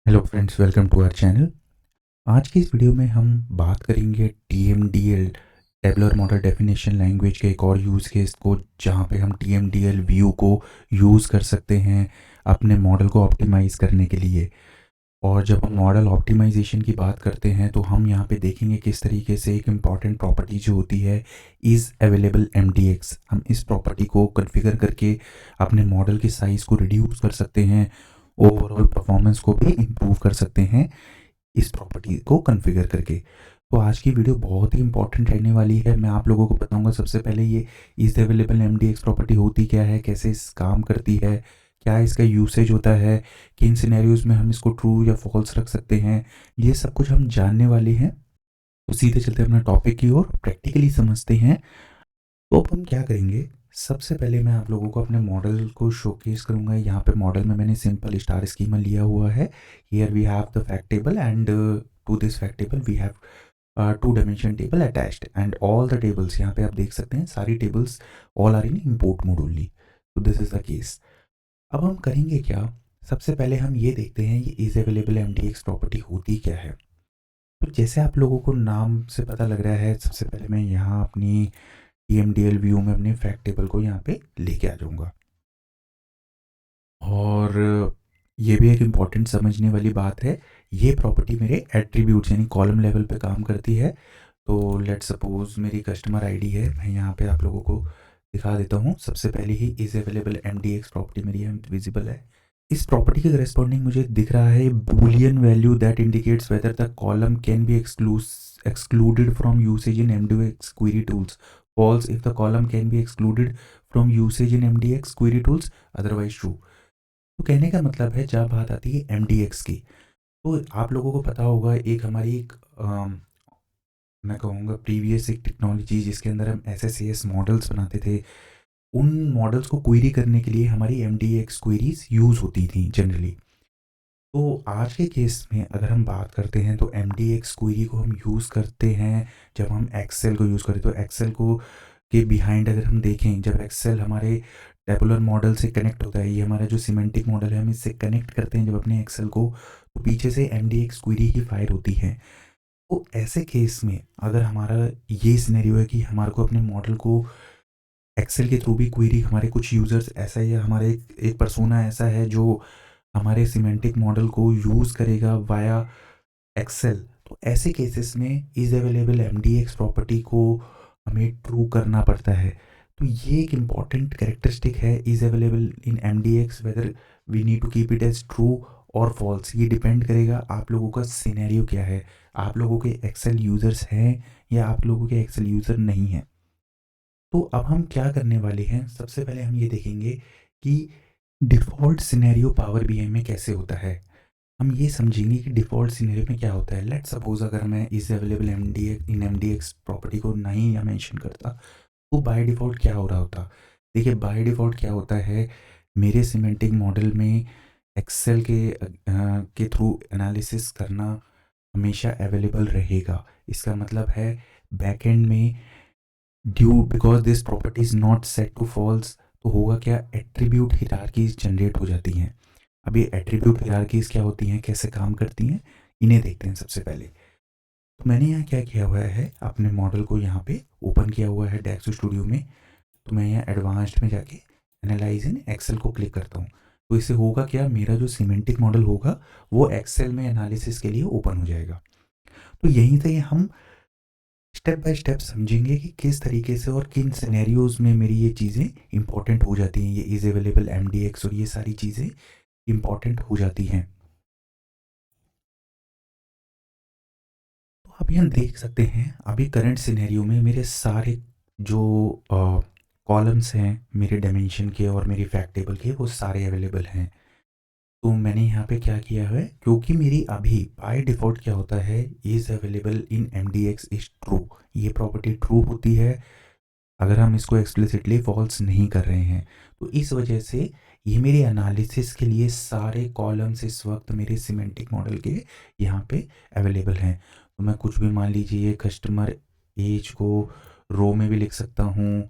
Hello friends, welcome to our channel. आज की इस वीडियो में हम बात करेंगे TMDL tabular model definition language के एक और यूज़ केस को, जहाँ पे हम TMDL व्यू को यूज़ कर सकते हैं अपने मॉडल को ऑप्टिमाइज़ करने के लिए। और जब हम मॉडल ऑप्टिमाइजेशन की बात करते हैं तो हम यहाँ पे देखेंगे किस तरीके से एक इम्पॉर्टेंट प्रॉपर्टी जो होती है इज़ अवेलेबल MDX, हम इस प्रॉपर्टी को कॉन्फ़िगर करके अपने मॉडल के साइज़ को रिड्यूस कर सकते हैं, ओवरऑल परफॉर्मेंस को भी इम्प्रूव कर सकते हैं इस प्रॉपर्टी को कॉन्फ़िगर करके। तो आज की वीडियो बहुत ही इंपॉर्टेंट रहने वाली है। मैं आप लोगों को बताऊंगा सबसे पहले ये इज़ अवेलेबल MDX प्रॉपर्टी होती क्या है, कैसे इस काम करती है, क्या इसका यूसेज होता है, किन सिनेरियोज में हम इसको ट्रू या फॉल्स रख सकते हैं, ये सब कुछ हम जानने वाले हैं। तो सीधे चलते हैं अपना टॉपिक की ओर, प्रैक्टिकली समझते हैं। तो अब हम क्या करेंगे, सबसे पहले मैं आप लोगों को अपने मॉडल को शोकेस करूंगा। यहाँ पे मॉडल में मैंने सिंपल स्टार स्कीमा लिया हुआ है। Here we have the fact table and to this fact table we have two dimension table attached and all the tables, यहाँ पे आप देख सकते हैं सारी tables all are in import mode only. तो दिस इज द केस। अब हम करेंगे क्या, सबसे पहले हम ये देखते हैं ये इज अवेलेबल MDX प्रॉपर्टी होती क्या है। तो जैसे आप लोगों को नाम से पता लग रहा है, सबसे पहले मैं यहाँ अपनी TMDL व्यू में अपने फैक्ट टेबल को यहाँ पे लेके आ जाऊँगा। और ये भी एक इम्पॉर्टेंट समझने वाली बात है, ये प्रॉपर्टी मेरे एट्रीब्यूट्स यानी कॉलम लेवल पे काम करती है। तो लेट सपोज मेरी कस्टमर आईडी है, मैं यहाँ पे आप लोगों को दिखा देता हूँ। सबसे पहले he is available MDX property मेरी यहाँ विजिबल है। इस प्रॉपर्टी के करस्पॉन्डिंग मुझे दिख रहा है Boolean value that indicates whether the column can be excluded from usage in MDX query tools. False if the column can be excluded from usage in MDX query tools, otherwise true. तो कहने का मतलब है, जब बात आती है MDX की, तो आप लोगों को पता होगा एक हमारी एक मैं कहूँगा प्रीवियस एक टेक्नोलॉजी जिसके अंदर हम SSAS मॉडल्स बनाते थे। उन मॉडल्स को क्वेरी करने के लिए हमारी MDX क्वेरीज यूज़ होती थी जनरली। तो आज के केस में अगर हम बात करते हैं तो MDX क्वेरी को हम यूज़ करते हैं जब हम एक्सेल को यूज़ करें। तो एक्सेल को के बिहाइंड अगर हम देखें, जब एक्सेल हमारे टेबुलर मॉडल से कनेक्ट होता है, ये हमारा जो सिमेंटिक मॉडल है हम इससे कनेक्ट करते हैं जब अपने एक्सेल को, तो पीछे से MDX क्वेरी ही फायर होती है। तो ऐसे केस में अगर हमारा ये सिनेरियो है कि हमारे को अपने मॉडल को एक्सेल के थ्रू भी क्वेरी, हमारे कुछ यूज़र्स ऐसा है या हमारे एक पर्सोना ऐसा है जो हमारे सिमेंटिक मॉडल को यूज़ करेगा वाया एक्सेल, तो ऐसे केसेस में इज़ अवेलेबल MDX प्रॉपर्टी को हमें ट्रू करना पड़ता है। तो ये एक इम्पॉर्टेंट कैरेक्टरिस्टिक है is available in MDX, whether we need to keep it as true और फॉल्स। ये डिपेंड करेगा आप लोगों का सिनेरियो क्या है, आप लोगों के एक्सेल यूज़र्स हैं या आप लोगों के एक्सेल यूज़र नहीं हैं। तो अब हम क्या करने वाले हैं, सबसे पहले हम ये देखेंगे कि डिफ़ॉल्ट सिनेरियो पावर BI में कैसे होता है। हम ये समझेंगे कि डिफ़ॉल्ट सिनेरियो में क्या होता है। लेट सपोज अगर मैं इस अवेलेबल MDX प्रॉपर्टी को नहीं या मेंशन करता, तो बाय डिफ़ॉल्ट क्या हो रहा होता। देखिए बाय डिफ़ॉल्ट क्या होता है, मेरे सिमेंटिक मॉडल में एक्सेल के थ्रू एनालिसिस करना हमेशा अवेलेबल रहेगा। इसका मतलब है बैकएंड में due because this property is not set to false, तो होगा क्या, एट्रीब्यूट हिरार्कीज जनरेट हो जाती हैं। अब ये एट्रीब्यूट हिरार्कीज क्या होती हैं, कैसे काम करती हैं, इन्हें देखते हैं सबसे पहले। तो मैंने यहाँ क्या किया हुआ है, अपने मॉडल को यहाँ पे ओपन किया हुआ है डेक्स स्टूडियो में। तो मैं यहाँ एडवांस्ड में जाके एनालाइज इन एक्सेल को क्लिक करता हूँ। तो इससे होगा क्या, मेरा जो सिमेंटिक मॉडल होगा वो एक्सेल में एनालिसिस के लिए ओपन हो जाएगा। तो यहीं से हम स्टेप बाय स्टेप समझेंगे कि किस तरीके से और किन सिनेरियोज में मेरी ये चीज़ें इंपॉर्टेंट हो जाती हैं, ये इज़ अवेलेबल MDX और ये सारी चीज़ें इंपॉर्टेंट हो जाती हैं। तो अभी हम देख सकते हैं, अभी करंट सिनेरियो में मेरे सारे जो कॉलम्स हैं मेरे डायमेंशन के और मेरी फैक्ट टेबल के, वो सारे अवेलेबल हैं। तो मैंने यहाँ पे क्या किया है, क्योंकि मेरी अभी बाय डिफ़ॉल्ट क्या होता है, is available in MDX is true, ये प्रॉपर्टी ट्रू होती है अगर हम इसको एक्सप्लिसिटली फॉल्स नहीं कर रहे हैं। तो इस वजह से ये मेरे एनालिसिस के लिए सारे कॉलम्स इस वक्त मेरे सिमेंटिक मॉडल के यहाँ पे अवेलेबल हैं। तो मैं कुछ भी, मान लीजिए कस्टमर एज को रो में भी लिख सकता हूँ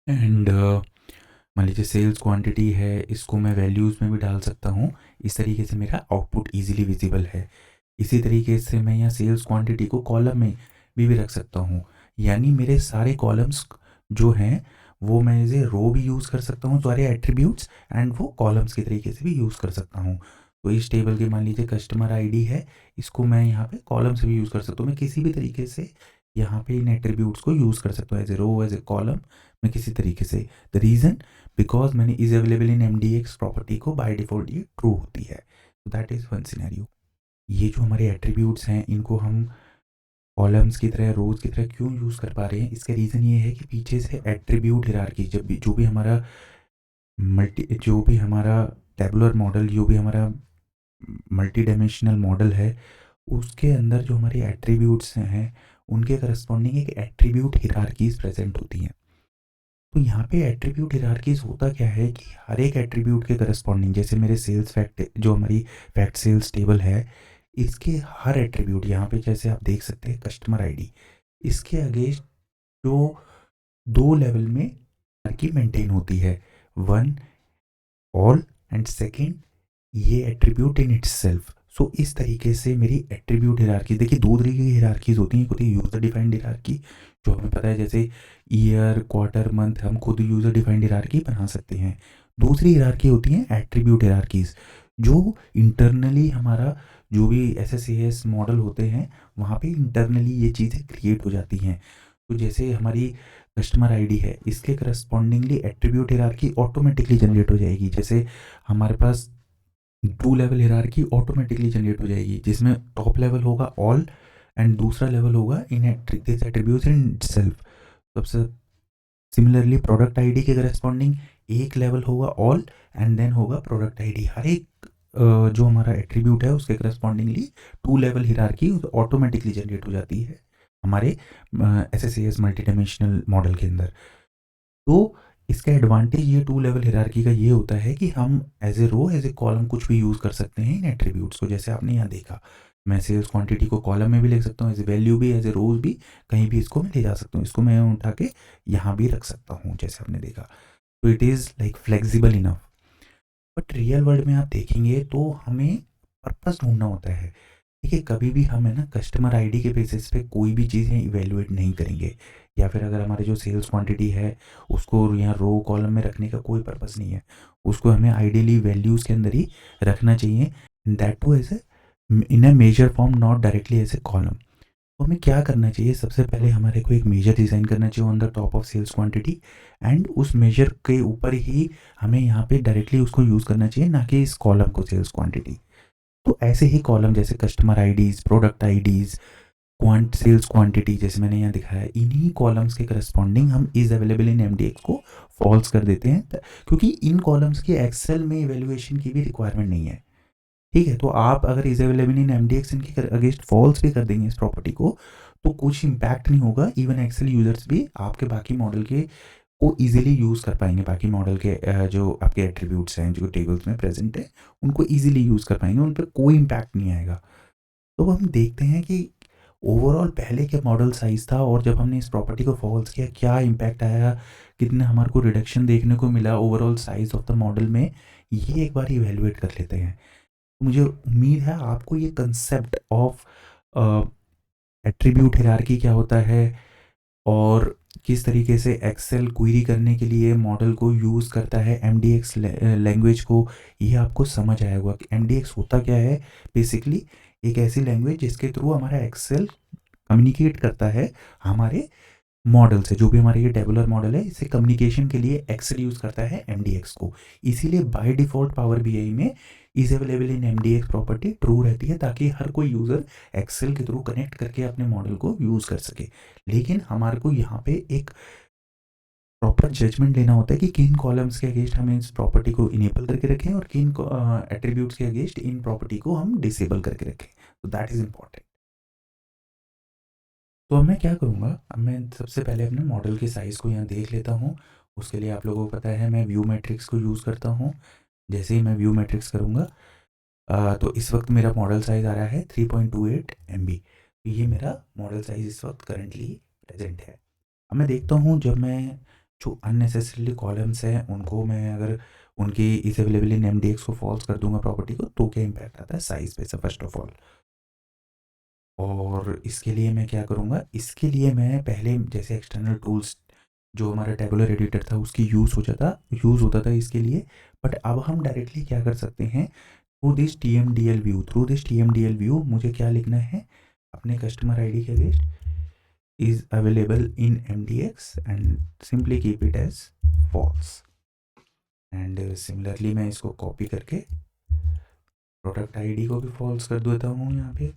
एंड मान लीजिए सेल्स क्वांटिटी है, इसको मैं वैल्यूज़ में भी डाल सकता हूँ। इस तरीके से मेरा आउटपुट ईज़िली विज़िबल है। इसी तरीके से मैं यहाँ सेल्स क्वांटिटी को कॉलम में भी रख सकता हूँ। यानी मेरे सारे कॉलम्स जो हैं वो मैं एज़ ए रो भी यूज़ कर सकता हूँ, सारे एट्रीब्यूट्स, एंड वो कॉलम्स के तरीके से भी यूज़ कर सकता हूँ। तो इस टेबल के मान लीजिए कस्टमर आईडी है, इसको मैं यहाँ पे कॉलम से भी यूज़ कर सकता हूँ। मैं किसी भी तरीके से यहाँ पे इन एट्रीब्यूट्स को यूज़ कर सकता हूँ, as a row, as a column, मैं किसी तरीके से। द रीज़न बिकॉज मैंने is available in MDX property को बाय डिफ़ॉल्ट ये ट्रू होती है। तो दैट इज़ वन सिनेरियो। ये जो हमारे एट्रीब्यूट्स हैं इनको हम कॉलम्स की तरह, रोज़ की तरह क्यों यूज़ कर पा रहे हैं, इसका रीज़न ये है कि पीछे से एट्रीब्यूट हिरार्की जब भी जो भी हमारा टेबुलर मॉडल, जो भी हमारा मल्टी डायमेंशनल मॉडल है, उसके अंदर जो हमारे एट्रीब्यूट्स हैं उनके करस्पॉन्डिंग एक एट्रीब्यूट हिरार्कीज प्रेजेंट होती हैं। तो यहाँ पे एट्रीब्यूट हिरार्कीज होता क्या है कि हर एक एट्रीब्यूट के करस्पॉन्डिंग, जैसे मेरे सेल्स फैक्ट, जो हमारी फैक्ट सेल्स टेबल है, इसके हर एट्रीब्यूट यहाँ पे जैसे आप देख सकते हैं कस्टमर आईडी, इसके अगेंस्ट जो 2 लेवल में हिरार्की मेंटेन होती है, वन ऑल एंड सेकंड ये एट्रीब्यूट इन इटसेल्फ। सो इस तरीके से मेरी एट्रीब्यूट हिरार्की, देखिए 2 तरीके की हिरार्कीज होती हैं। एक होती है यूज़र डिफाइंड हिरार्की, जो हमें पता है, जैसे ईयर, क्वार्टर, मंथ हम खुद यूज़र डिफाइंड हिरार्की बना सकते हैं। दूसरी हिरार्की होती है एट्रीब्यूट हिरार्कीज, जो इंटरनली हमारा जो भी SSAS मॉडल होते हैं वहाँ पे इंटरनली ये चीज़ें क्रिएट हो जाती हैं। तो जैसे हमारी कस्टमर आईडी है, इसके correspondingly attribute hierarchy automatically generate हो जाएगी। जैसे हमारे पास 2 लेवल हिरार्की ऑटोमेटिकली जनरेट हो जाएगी, जिसमें टॉप लेवल होगा ऑल एंड दूसरा लेवल होगा in this attributes in itself. सबसे सिमिलरली प्रोडक्ट आईडी के करस्पॉन्डिंग एक लेवल होगा ऑल एंड देन होगा प्रोडक्ट आईडी। हर एक जो हमारा एट्रीब्यूट है उसके correspondingly 2 level hierarchy automatically generate हो जाती है हमारे SSAS मल्टी डायमेंशनल मॉडल के अंदर। तो इसका एडवांटेज ये 2 लेवल हिरार्की का ये होता है कि हम as a row, as a column कुछ भी यूज़ कर सकते हैं इन एट्रीब्यूट्स को। जैसे आपने यहाँ देखा, मैं सेल्स क्वांटिटी को कॉलम में भी लिख सकता हूँ, एज ए वैल्यू भी, एज ए रोज भी, कहीं भी इसको मैं ले जा सकता हूँ। इसको मैं उठा के यहाँ भी रख सकता हूँ, जैसे आपने देखा। तो it is like flexible enough. But real world में आप देखेंगे तो हमें पर्पस ढूंढना होता है। देखिए, कभी भी हम है ना कस्टमर आईडी के बेसिस पे कोई भी चीज़ें इवेलुएट नहीं करेंगे, या फिर अगर हमारे जो सेल्स क्वांटिटी है उसको यहाँ रो कॉलम में रखने का कोई पर्पस नहीं है। उसको हमें आइडियली वैल्यूज़ के अंदर ही रखना चाहिए, that too as a in a measure form, not directly as a column. तो हमें क्या करना चाहिए, सबसे पहले हमारे को एक मेजर डिज़ाइन करना चाहिए on the top of sales quantity, and उस मेजर के ऊपर ही हमें यहाँ पे डायरेक्टली उसको यूज़ करना चाहिए, ना कि इस कॉलम को, सेल्स क्वांटिटी। तो ऐसे ही कॉलम जैसे customer IDs, product IDs, sales quantity, जैसे मैंने यहाँ दिखाया है, इन्हीं कॉलम्स के करस्पॉन्डिंग हम इज़ अवेलेबल इन MDX को फॉल्स कर देते हैं, क्योंकि इन कॉलम्स की एक्सेल में इवेल्युएशन की भी रिक्वायरमेंट नहीं है। ठीक है, तो आप अगर इज अवेलेबल इन MDX इनके अगेंस्ट फॉल्स भी कर देंगे इस प्रॉपर्टी को, तो कुछ इम्पैक्ट नहीं होगा। इवन एक्सेल यूजर्स भी आपके बाकी मॉडल के को इजीली यूज़ कर पाएंगे। बाकी मॉडल के जो आपके एट्रीब्यूट्स हैं जो टेबल्स में प्रेजेंट है, उनको इजीली यूज़ कर पाएंगे, उन पर कोई इम्पैक्ट नहीं आएगा। तो हम देखते हैं कि ओवरऑल पहले क्या मॉडल साइज़ था, और जब हमने इस प्रॉपर्टी को फॉल्स किया क्या इम्पैक्ट आया, कितने हमारे को रिडक्शन देखने को मिला overall size of the model में, ये एक बार इवेलुएट कर लेते हैं। मुझे उम्मीद है आपको ये कंसेप्ट ऑफ एट्रीब्यूट हिरार्की क्या होता है, और किस तरीके से एक्सेल क्वेरी करने के लिए मॉडल को यूज़ करता है MDX लैंग्वेज को, ये आपको समझ आया होगा कि MDX होता क्या है। बेसिकली एक ऐसी लैंग्वेज जिसके थ्रू हमारा एक्सेल कम्युनिकेट करता है हमारे मॉडल से। जो भी हमारा ये टेबुलर मॉडल है, इसे कम्युनिकेशन के लिए एक्सेल यूज़ करता है MDX को। इसीलिए बाय डिफ़ॉल्ट पावर BI में is available in MDX property true रहती है, ताकि हर कोई यूज़र एक्सेल के थ्रू कनेक्ट करके अपने मॉडल को यूज़ कर सके। लेकिन हमारे को यहाँ पे एक प्रॉपर जजमेंट लेना होता है कि किन कॉलम्स के अगेंस्ट हम इस प्रॉपर्टी को इनेबल करके रखें, और किन एट्रीब्यूट्स के अगेंस्ट इन प्रॉपर्टी को हम डिसेबल करके रखें। तो दैट इज़ इम्पॉर्टेंट। तो अब मैं क्या करूँगा, अब मैं सबसे पहले अपने मॉडल के साइज़ को यहाँ देख लेता हूँ। उसके लिए आप लोगों को पता है मैं व्यू मैट्रिक्स को यूज़ करता हूँ। जैसे ही मैं व्यू मैट्रिक्स करूँगा, तो इस वक्त मेरा मॉडल साइज़ आ रहा है 3.28 MB। तो ये मेरा मॉडल साइज़ इस वक्त करंटली प्रेजेंट है। अब मैं देखता हूँ, जब मैं जो अननेसेसरीली कॉलम्स हैं उनको मैं अगर उनकी इज अवेलेबल इन एमडीएक्स को फॉल्स कर दूंगा प्रॉपर्टी को, तो क्या इम्पैक्ट आता है साइज पे से फर्स्ट ऑफ ऑल। और इसके लिए मैं क्या करूँगा, इसके लिए मैं पहले जैसे एक्सटर्नल टूल्स जो हमारा टेबुलर एडिटर था उसकी यूज़ होता था इसके लिए। बट अब हम डायरेक्टली क्या कर सकते हैं, through this T M D L view मुझे क्या लिखना है, अपने कस्टमर आईडी के against is available in M D X and simply keep it as false. And similarly मैं इसको कॉपी करके प्रोडक्ट आईडी को भी फॉल्स कर देता हूँ यहाँ पे।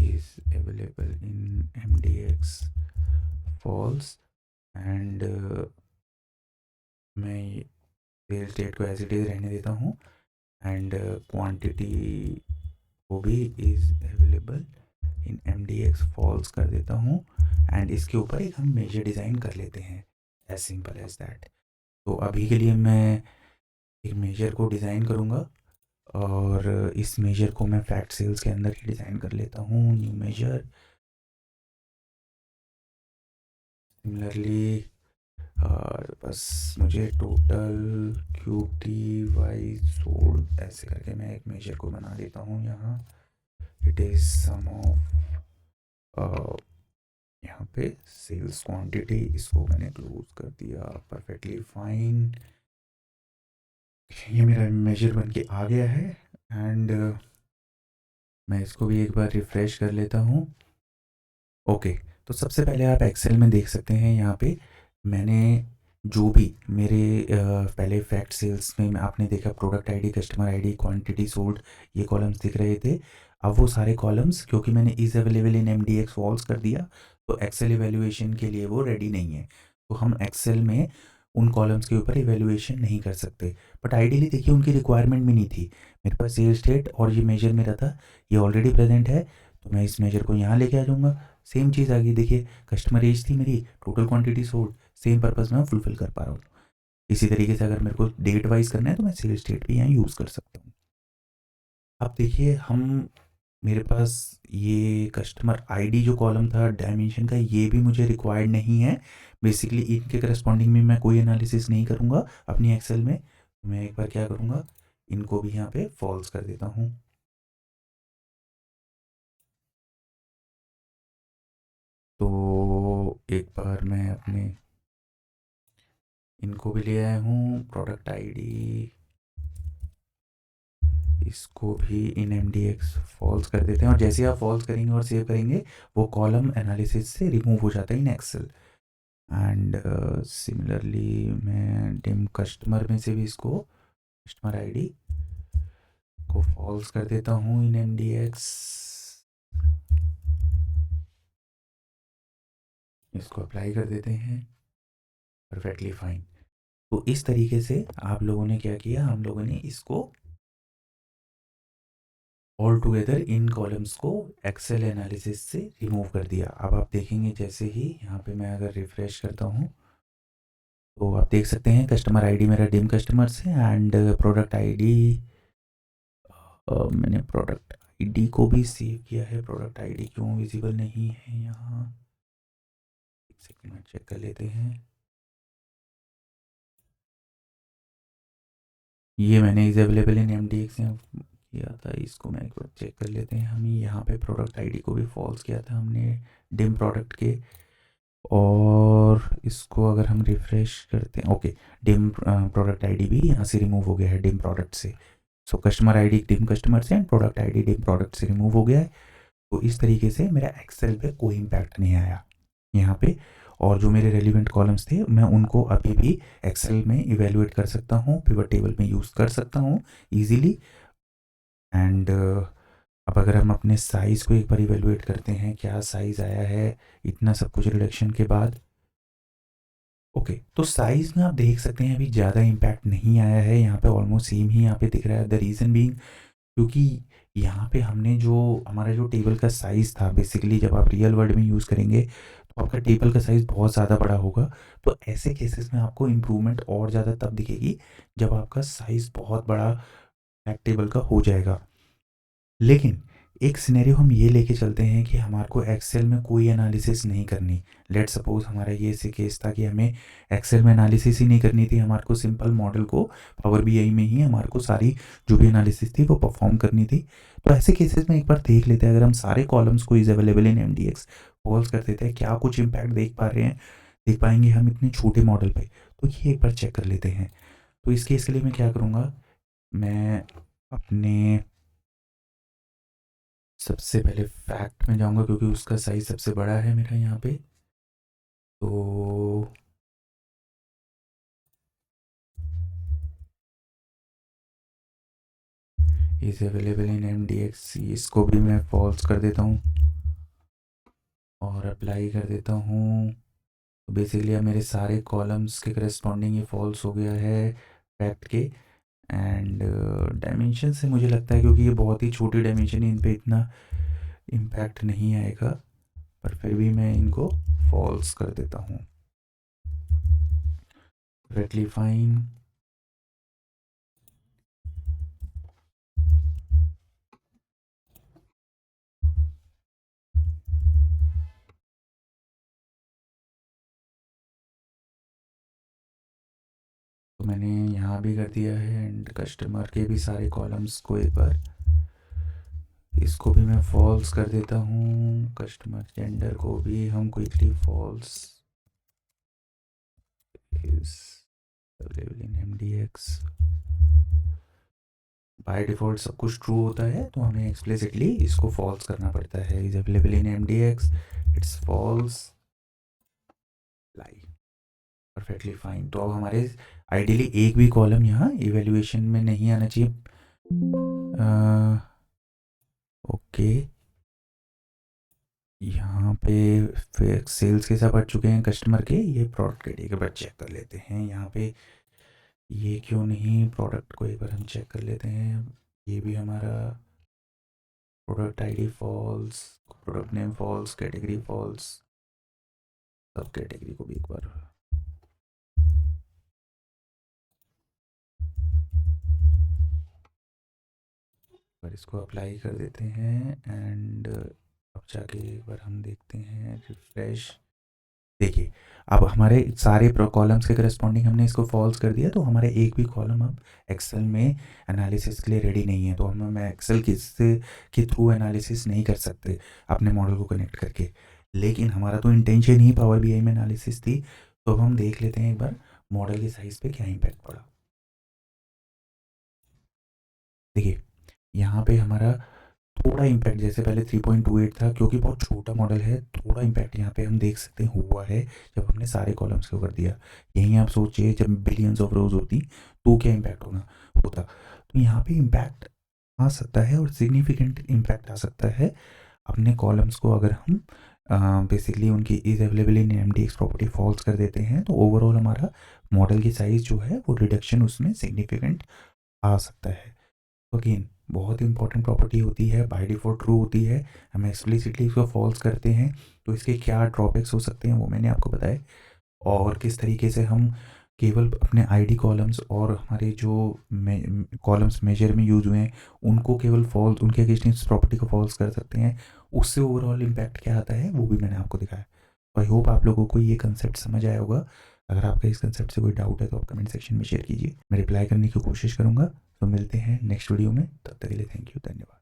is available in MDX false and मैं सेल्स डेट को एज इट इज़ रहने देता हूँ एंड क्वांटिटी को भी is available in MDX false कर देता हूँ। एंड इसके ऊपर एक हम मेजर डिज़ाइन कर लेते हैं, एज सिंपल एज दैट। तो अभी के लिए मैं एक मेजर को डिज़ाइन करूँगा और इस मेजर को मैं फैक्ट सेल्स के अंदर ही डिज़ाइन कर लेता हूँ, न्यू मेजर। सिमिलरली बस मुझे टोटल QTY सोल्ड ऐसे करके मैं एक मेजर को बना देता हूँ यहाँ। इट इज़ सम ऑफ यहाँ पे सेल्स क्वांटिटी, इसको मैंने क्लोज कर दिया, परफेक्टली फाइन। ये मेरा मेजर बन के आ गया है एंड मैं इसको भी एक बार रिफ़्रेश कर लेता हूँ। ओके, तो सबसे पहले आप एक्सेल में देख सकते हैं यहाँ पे मैंने जो भी मेरे पहले फैक्ट सेल्स में आपने देखा product ID, customer ID, quantity sold, ये कॉलम्स दिख रहे थे। अब वो सारे कॉलम्स क्योंकि मैंने is available in MDX false कर दिया तो एक्सेल इवेल्युएशन के लिए वो रेडी नहीं है। तो हम एक्सेल में उन कॉलम्स के ऊपर इवेल्युएशन नहीं कर सकते। बट आइडियली देखिए उनकी रिक्वायरमेंट भी नहीं थी, मेरे पास सेल्स डेट और ये मेजर मेरा था, ये ऑलरेडी प्रेजेंट है। तो मैं इस मेजर को यहाँ लेके आ जाऊँगा, सेम चीज़ आ गई। देखिए कस्टमर एज थी मेरी, total quantity sold, same purpose मैं फुलफिल कर पा रहा हूँ। इसी तरीके से अगर मेरे को डेट वाइज करना है तो मैं सेल्स डेट भी यहाँ यूज़ कर सकता हूँ। अब देखिए हम मेरे पास ये कस्टमर आईडी जो कॉलम था डायमेंशन का, ये भी मुझे रिक्वायर्ड नहीं है। बेसिकली इनके करस्पॉन्डिंग में मैं कोई एनालिसिस नहीं करूँगा अपनी एक्सेल में। मैं एक बार क्या करूँगा, इनको भी यहाँ पे फॉल्स कर देता हूँ। तो एक बार मैं अपने इनको भी ले आया हूँ, प्रोडक्ट आईडी, इसको भी इन MDX फॉल्स कर देते हैं। और जैसे आप फॉल्स करेंगे और सेव करेंगे वो कॉलम एनालिसिस से रिमूव हो जाता है इन एक्सेल। एंड सिमिलरली मैं डिम कस्टमर में से भी इसको कस्टमर आईडी को फॉल्स कर देता हूँ इन MDX। इसको अप्लाई कर देते हैं, परफेक्टली फाइन। तो इस तरीके से आप लोगों ने क्या किया, हम लोगों ने इसको ऑल टुगेदर इन कॉलम्स को एक्सेल एनालिसिस से रिमूव कर दिया। अब आप देखेंगे जैसे ही यहाँ पे मैं अगर रिफ़्रेश करता हूँ तो आप देख सकते हैं कस्टमर आईडी मेरा डिम कस्टमर्स है एंड प्रोडक्ट आईडी, मैंने प्रोडक्ट आईडी को भी सेव किया है। प्रोडक्ट आईडी क्यों विजिबल नहीं है यहाँ, एक सेकंड में चेक कर लेते हैं। ये मैंने इज अवेलेबल इन MDX से किया था, इसको मैं एक बार चेक कर लेते हैं। हम यहाँ पे प्रोडक्ट आईडी को भी फॉल्स किया था हमने डिम प्रोडक्ट के, और इसको अगर हम रिफ़्रेश करते हैं, ओके, डिम प्रोडक्ट आईडी भी यहाँ से रिमूव हो गया है डिम प्रोडक्ट से। So customer ID dim customer से and product ID dim product से रिमूव हो गया है। तो इस तरीके से मेरा एक्सेल पे कोई इम्पैक्ट नहीं आया यहाँ पे। और जो मेरे रेलिवेंट कॉलम्स थे मैं उनको अभी भी एक्सेल में इवेलुएट कर सकता हूँ, पिवट टेबल में यूज़ कर सकता हूँ ईजिली। एंड अब अगर हम अपने साइज़ को एक बार इवेलुएट करते हैं, क्या साइज़ आया है इतना सब कुछ रिडक्शन के बाद। ओके, तो साइज़ में आप देख सकते हैं अभी ज़्यादा इम्पैक्ट नहीं आया है, यहाँ पे ऑलमोस्ट सेम ही यहाँ पे दिख रहा है। द रीज़न बीइंग क्योंकि यहाँ पे हमने जो हमारा जो टेबल का साइज़ था, बेसिकली जब आप रियल वर्ल्ड में यूज़ करेंगे तो आपका टेबल का साइज़ बहुत ज़्यादा बड़ा होगा। तो ऐसे केसेस में आपको इम्प्रूवमेंट और ज़्यादा तब दिखेगी जब आपका साइज़ बहुत बड़ा फैक्ट टेबल का हो जाएगा। लेकिन एक सिनेरियो हम ये लेके चलते हैं कि हमारे को एक्सेल में कोई एनालिसिस नहीं करनी। लेट्स सपोज हमारा ये ऐसे केस था कि हमें एक्सेल में एनालिसिस ही नहीं करनी थी, हमारे को सिंपल मॉडल को पावर बीआई में ही हमारे को सारी जो भी एनालिसिस थी वो परफॉर्म करनी थी। तो ऐसे केसेस में एक बार देख लेते हैं, अगर हम सारे कॉलम्स को is available in MDX false कर देते हैं, क्या कुछ इम्पैक्ट देख पा रहे हैं, देख पाएंगे हम इतने छोटे मॉडल पे। तो ये एक बार चेक कर लेते हैं। तो इस केस के लिए मैं क्या करूँगा, मैं अपने सबसे पहले फैक्ट में जाऊंगा क्योंकि उसका साइज सबसे बड़ा है मेरा यहाँ पे। तो इज अवेलेबल इन एमडीएक्स, इसको भी मैं फॉल्स कर देता हूँ और अप्लाई कर देता हूँ। तो बेसिकली अब मेरे सारे कॉलम्स के करस्पॉन्डिंग ये फॉल्स हो गया है फैक्ट के। एंड डायमेंशन से मुझे लगता है क्योंकि ये बहुत ही छोटी डायमेंशन है, इन पे इतना इम्पैक्ट नहीं आएगा, पर फिर भी मैं इनको फॉल्स कर देता हूँ। Perfectly fine. तो मैंने यहाँ भी कर दिया है एंड कस्टमर के भी सारे कॉलम्स को एक बार इसको भी मैं फॉल्स कर देता हूँ। कस्टमर जेंडर को भी हम quickly false is available in MDX. By default सब कुछ ट्रू होता है तो हमें एक्सप्लिसिटली इसको फॉल्स करना पड़ता है। Is available in MDX, it's false, लाई। Perfectly fine. तो अब हमारे आइडियली एक भी कॉलम यहाँ इवेल्युएशन में नहीं आना चाहिए। ओके, यहाँ पे फिर सेल्स के साथ बढ़ चुके हैं कस्टमर के, ये प्रोडक्ट कैटेगरी के बाद चेक कर लेते हैं। यहाँ पे ये क्यों नहीं, प्रोडक्ट को एक बार हम चेक कर लेते हैं। ये भी हमारा product ID false, product name false, category false, sub category को भी एक बार इसको अप्लाई कर देते हैं। एंड अब जाके एक बार हम देखते हैं रिफ्रेश। देखिए अब हमारे सारे कॉलम्स के करस्पॉन्डिंग हमने इसको फॉल्स कर दिया, तो हमारे एक भी कॉलम अब एक्सेल में एनालिसिस के लिए रेडी नहीं है। तो हम एक्सेल के थ्रू एनालिसिस नहीं कर सकते अपने मॉडल को कनेक्ट करके। लेकिन हमारा तो इंटेंशन ही पावर बीआई में एनालिसिस थी। तो अब हम देख लेते हैं एक बार मॉडल के साइज़ पे क्या इम्पैक्ट पड़ा। देखिए यहाँ पे हमारा थोड़ा इम्पैक्ट, जैसे पहले 3.28 था, क्योंकि बहुत छोटा मॉडल है, थोड़ा इम्पैक्ट यहाँ पे हम देख सकते हैं हुआ है जब हमने सारे कॉलम्स को कर दिया। यहीं आप सोचिए जब बिलियंस ऑफ रोज होती तो क्या इम्पैक्ट होता। तो यहाँ पे इम्पैक्ट आ सकता है और सिग्निफिकेंट इम्पैक्ट आ सकता है अपने कॉलम्स को अगर हम बेसिकली उनकी is available in MDX property false कर देते हैं। तो ओवरऑल हमारा मॉडल की साइज़ जो है वो रिडक्शन उसमें सिग्निफिकेंट आ सकता है। अगेन बहुत इंपॉर्टेंट प्रॉपर्टी होती है, बाय डिफ़ॉल्ट ट्रू होती है, हम एक्सप्लिसिटली इसको फॉल्स करते हैं तो इसके क्या ड्रॉबैक्स हो सकते हैं वो मैंने आपको बताया। और किस तरीके से हम केवल अपने आईडी कॉलम्स और हमारे जो कॉलम्स मेजर में यूज हुए हैं उनको केवल फॉल्स, उनके अगेंस्ट इस प्रॉपर्टी को फॉल्स कर सकते हैं, उससे ओवरऑल इम्पैक्ट क्या आता है वो भी मैंने आपको दिखाया। आई होप आप लोगों को ये कंसेप्ट समझ आया होगा। अगर आपका इस कंसेप्ट से कोई डाउट है तो आप कमेंट सेक्शन में शेयर कीजिए, मैं रिप्लाई करने की कोशिश करूँगा। तो मिलते हैं नेक्स्ट वीडियो में, तब तक के लिए थैंक यू, धन्यवाद।